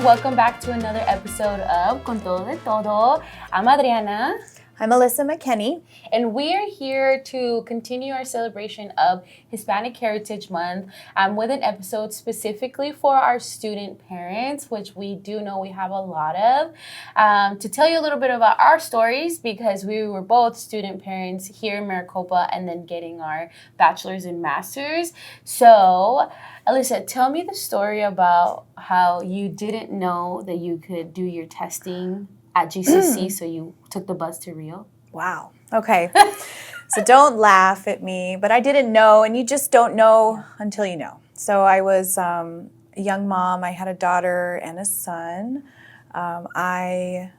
welcome back to another episode of Con Todo de Todo. I'm Adriana. I'm Melissa McKinney. And we are here to continue our celebration of Hispanic Heritage Month with an episode specifically for our student parents, which we do know we have a lot of. To tell you a little bit about our stories, because we were both student parents here in Maricopa and then getting our bachelor's and master's. So, Alyssa, tell me the story about how you didn't know that you could do your testing at GCC, so you took the bus to Rio? Wow. Okay. So don't laugh at me, but I didn't know, and you just don't know until you know. So I was a young mom. I had a daughter and a son. I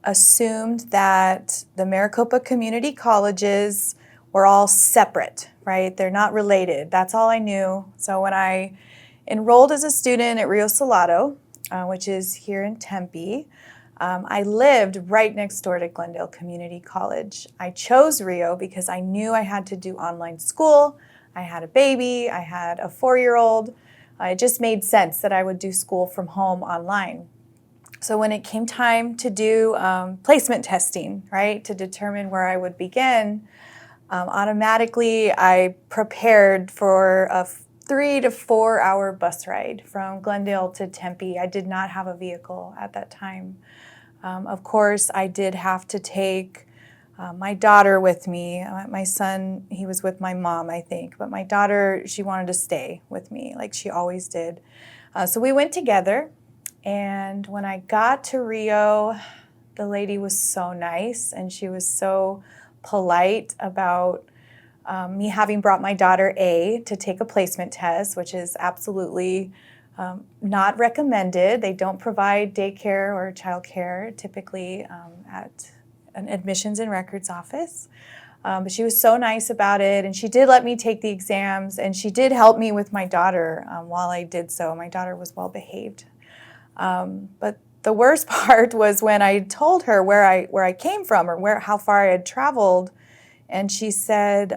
assumed that the Maricopa community colleges were all separate, right? They're not related. That's all I knew. So when I enrolled as a student at Rio Salado, which is here in Tempe, I lived right next door to Glendale Community College. I chose Rio because I knew I had to do online school. I had a baby. I had a 4-year-old. It just made sense that I would do school from home online. So when it came time to do placement testing, right, to determine where I would begin, automatically I prepared for a 3 to 4 hour bus ride from Glendale to Tempe. I did not have a vehicle at that time. Of course, I did have to take my daughter with me. My son, he was with my mom, I think. But my daughter, she wanted to stay with me like she always did. So we went together. And when I got to Rio, the lady was so nice. And she was so polite about me having brought my daughter to take a placement test, which is absolutely not recommended. They don't provide daycare or childcare typically at an admissions and records office. But she was so nice about it, and she did let me take the exams, and she did help me with my daughter while I did so. My daughter was well behaved. But the worst part was when I told her where I came from or how far I had traveled, and she said,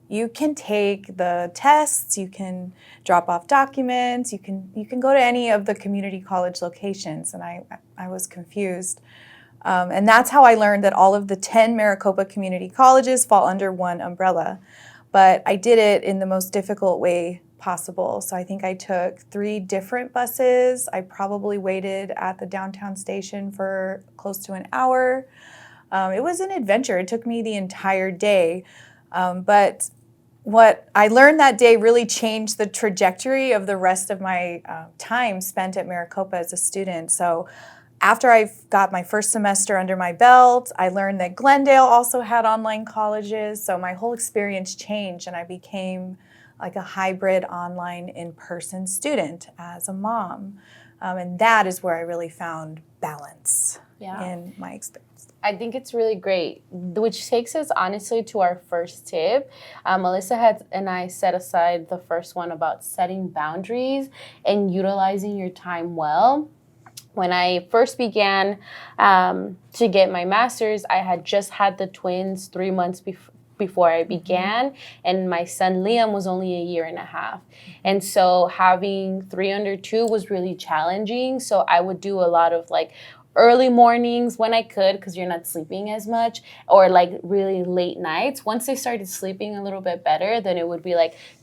you can take the tests, you can drop off documents, you can go to any of the community college locations. And I was confused. And that's how I learned that all of the 10 Maricopa community colleges fall under one umbrella. But I did it in the most difficult way possible. So I think I took 3 different buses. I probably waited at the downtown station for close to an hour. It was an adventure. It took me the entire day. But what I learned that day really changed the trajectory of the rest of my time spent at Maricopa as a student. So after I got my first semester under my belt, I learned that Glendale also had online colleges. So my whole experience changed, and I became like a hybrid online in-person student as a mom. And that is where I really found balance in my experience. I think it's really great, which takes us honestly to our first tip. Melissa and I set aside the first one about setting boundaries and utilizing your time well. When I first began to get my master's, I had just had the twins 3 months before I began, and my son Liam was only 1.5 years. And so having 3 under 2 was really challenging. So I would do a lot of early mornings when I could, because you're not sleeping as much, or really late nights. Once they started sleeping a little bit better, then it would be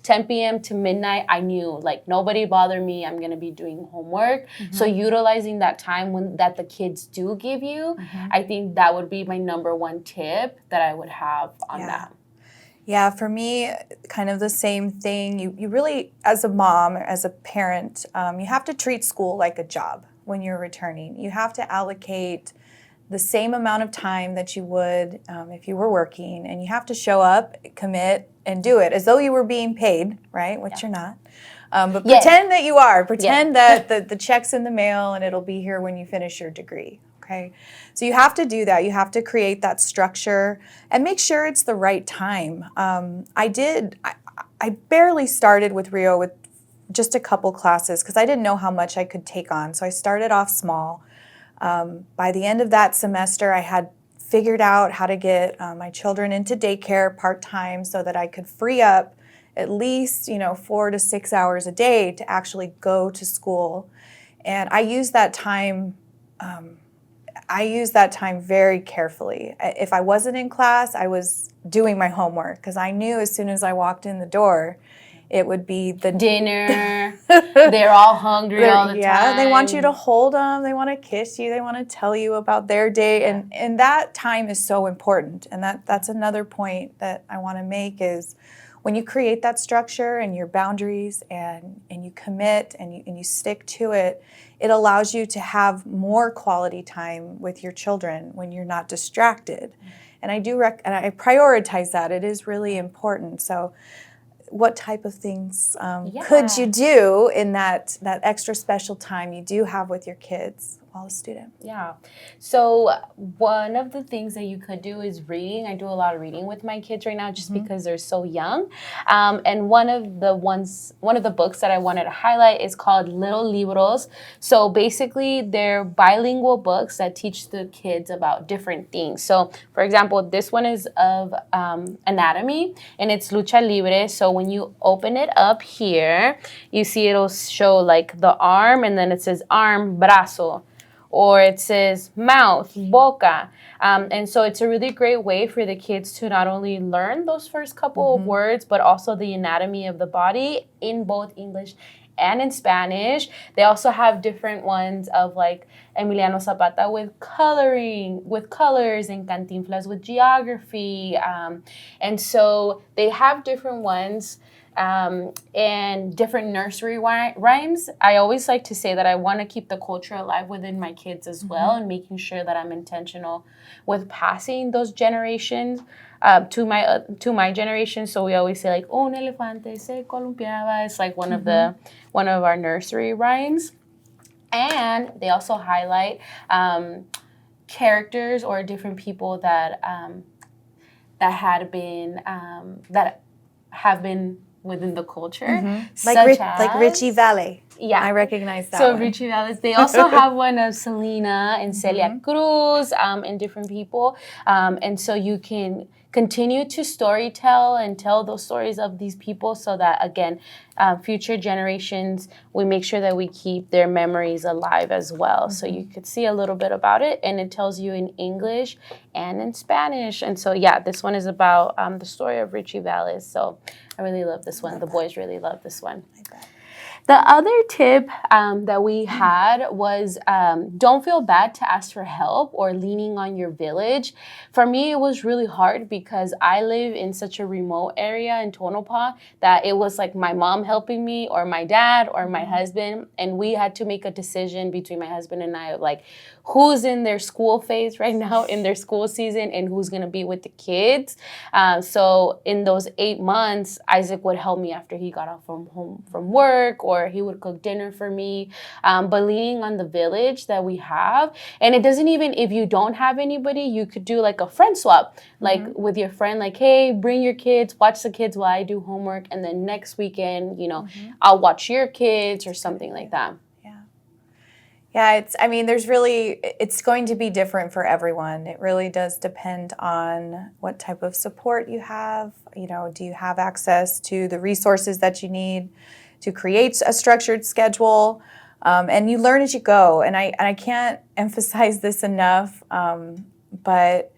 10 p.m. to midnight. I knew nobody bother me. I'm gonna be doing homework. So utilizing that time that the kids do give you, I think that would be my number 1 tip that I would have on that. Yeah, for me, kind of the same thing. You really, as a mom, as a parent, you have to treat school like a job. When you're returning, you have to allocate the same amount of time that you would if you were working, and you have to show up, commit, and do it as though you were being paid, right? Which you're not. But pretend that you are. Pretend that the check's in the mail and it'll be here when you finish your degree, okay? So you have to do that. You have to create that structure and make sure it's the right time. I barely started with Rio with just a couple classes because I didn't know how much I could take on. So I started off small. By the end of that semester, I had figured out how to get my children into daycare part-time so that I could free up at least 4 to 6 hours a day to actually go to school. And I use that time. I use that time very carefully. If I wasn't in class, I was doing my homework because I knew as soon as I walked in the door, it would be the dinner. They're all hungry all the time. Yeah, they want you to hold them. They want to kiss you. They want to tell you about their day. Yeah. And that time is so important. And that's another point that I want to make is when you create that structure and your boundaries and you commit and you stick to it, it allows you to have more quality time with your children when you're not distracted. And I do and I prioritize that. It is really important. So what type of things could you do in that extra special time you do have with your kids while a student? Yeah. So one of the things that you could do is reading. I do a lot of reading with my kids right now just because they're so young. And one of the books that I wanted to highlight is called Little Libros. So basically they're bilingual books that teach the kids about different things. So for example, this one is of anatomy and it's lucha libre. So when you open it up here, you see it'll show like the arm and then it says arm, brazo. Or it says mouth, boca. And so it's a really great way for the kids to not only learn those first couple of words, but also the anatomy of the body in both English and in Spanish. They also have different ones of like Emiliano Zapata with colors, and Cantinflas with geography. And so they have different ones. And different nursery rhymes. I always like to say that I want to keep the culture alive within my kids as well, and making sure that I'm intentional with passing those generations to my generation. So we always say like un elefante se columpiaba. It's like one of our nursery rhymes. And they also highlight characters or different people that have been within the culture, like Richie Valley. Yeah, I recognize that. So one. Richie Valles. They also have one of Selena and Celia Cruz, and different people, and so you can continue to storytell and tell those stories of these people, so that again, future generations, we make sure that we keep their memories alive as well. So you could see a little bit about it, and it tells you in English and in Spanish. And so yeah, this one is about the story of Richie Valles. So I really love this one. The boys really love this one. The other tip that we had was don't feel bad to ask for help or leaning on your village. For me, it was really hard because I live in such a remote area in Tonopah that it was like my mom helping me or my dad or my husband. And we had to make a decision between my husband and I of like who's in their school phase right now in their school season and who's going to be with the kids. So in those 8 months, Isaac would help me after he got off from work, or he would cook dinner for me. But leaning on the village that we have, and it doesn't even, if you don't have anybody, you could do like a friend swap, like with your friend, like, hey, bring your kids, watch the kids while I do homework. And then next weekend, I'll watch your kids or something like that. Yeah, it's going to be different for everyone. It really does depend on what type of support you have. Do you have access to the resources that you need to create a structured schedule? And you learn as you go. And I can't emphasize this enough, but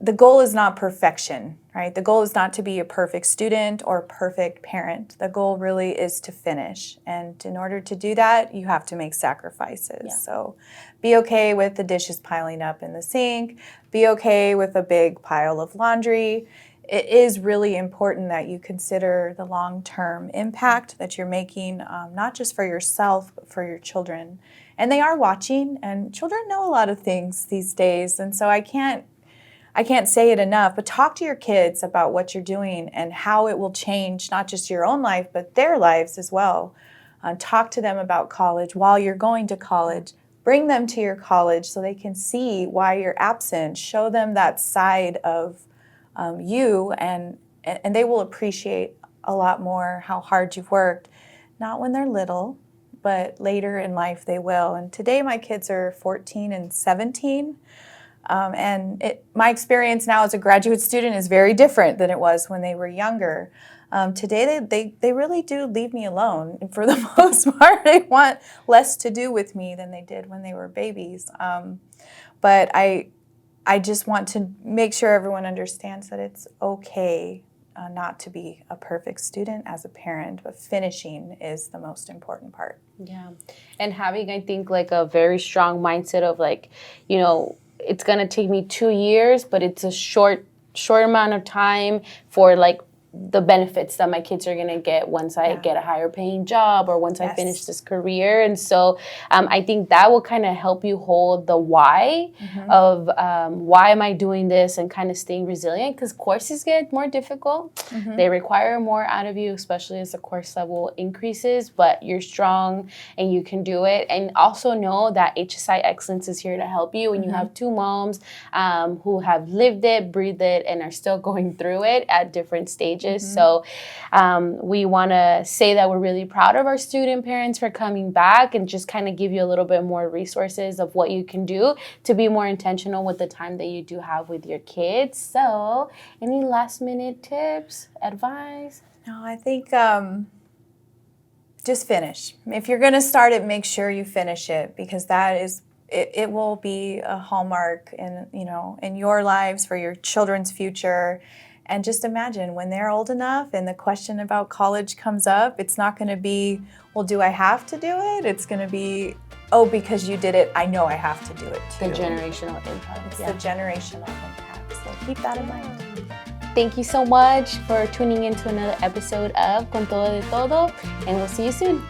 the goal is not perfection, right? The goal is not to be a perfect student or a perfect parent. The goal really is to finish. And in order to do that, you have to make sacrifices. Yeah. So be okay with the dishes piling up in the sink. Be okay with a big pile of laundry. It is really important that you consider the long-term impact that you're making, not just for yourself, but for your children. And they are watching, and children know a lot of things these days. And so I can't say it enough, but talk to your kids about what you're doing and how it will change not just your own life, but their lives as well. Talk to them about college while you're going to college. Bring them to your college so they can see why you're absent. Show them that side of you, and they will appreciate a lot more how hard you've worked. Not when they're little, but later in life they will. And today my kids are 14 and 17. My experience now as a graduate student is very different than it was when they were younger. Today, they really do leave me alone. And for the most part, they want less to do with me than they did when they were babies. But I just want to make sure everyone understands that it's okay not to be a perfect student as a parent, but finishing is the most important part. Yeah. And having, I think, like a very strong mindset of like, you know, it's going to take me 2 years, but it's a short amount of time for like the benefits that my kids are going to get once I get a higher paying job or once I finish this career. And so I think that will kind of help you hold the why of why am I doing this and kind of staying resilient, because courses get more difficult. They require more out of you, especially as the course level increases, but you're strong and you can do it. And also know that HSI Excellence is here to help you when you have two moms who have lived it, breathed it, and are still going through it at different stages. So we want to say that we're really proud of our student parents for coming back and just kind of give you a little bit more resources of what you can do to be more intentional with the time that you do have with your kids. So any last minute tips, advice? No, I think just finish. If you're going to start it, make sure you finish it, because that is it will be a hallmark in your lives for your children's future. And just imagine when they're old enough and the question about college comes up, it's not going to be, well, do I have to do it? It's going to be, oh, because you did it, I know I have to do it too. The generational impact. It's the generational impact. So keep that in mind. Thank you so much for tuning in to another episode of Con Todo de Todo, and we'll see you soon.